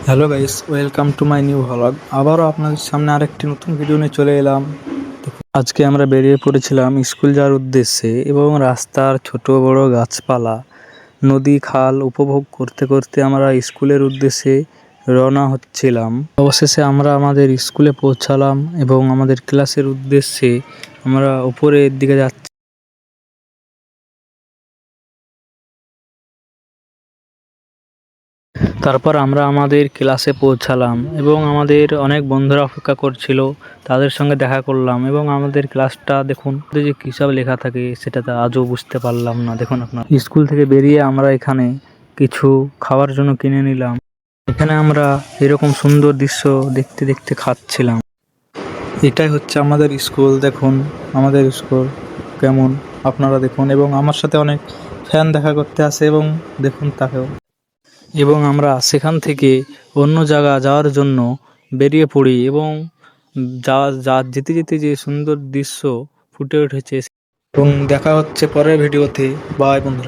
Hello guys, welcome to my new vlog. আবারও আপনাদের সামনে আরেকটি নতুন ভিডিও নিয়ে চলে এলাম। আজকে আমরা বেরিয়ে পড়েছিলাম স্কুল যাওয়ার উদ্দেশ্যে এবং রাস্তার ছোট বড় গাছপালা, নদী খাল উপভোগ করতে করতে আমরা স্কুলের উদ্দেশ্যে রওনা হচ্ছিলাম। অবশেষে আমরা আমাদের স্কুলে পৌঁছালাম এবং আমাদের ক্লাসের উদ্দেশ্যে আমরা উপরের দিকে যাচ্ছি। তারপর আমরা আমাদের ক্লাসে পৌঁছালাম এবং আমাদের অনেক বন্ধুরা অপেক্ষা করছিল, তাদের সঙ্গে দেখা করলাম এবং আমাদের ক্লাসটা দেখুন, যে কী সব লেখা থাকে সেটা তো আজও বুঝতে পারলাম না। দেখুন আপনার স্কুল থেকে বেরিয়ে আমরা এখানে কিছু খাওয়ার জন্য কিনে নিলাম। এখানে আমরা এরকম সুন্দর দৃশ্য দেখতে দেখতে খাচ্ছিলাম। এটাই হচ্ছে আমাদের স্কুল। দেখুন আমাদের স্কুল কেমন আপনারা দেখুন, এবং আমার সাথে অনেক ফ্যান দেখা করতে আসে এবং দেখুন তাকেও। এবং আমরা সেখান থেকে অন্য জায়গা যাওয়ার জন্য বেরিয়ে পড়ি এবং যেতে যেতে যে সুন্দর দৃশ্য ফুটে উঠেছে। এবং দেখা হচ্ছে পরের ভিডিওতে। বাই বন্ধুরা।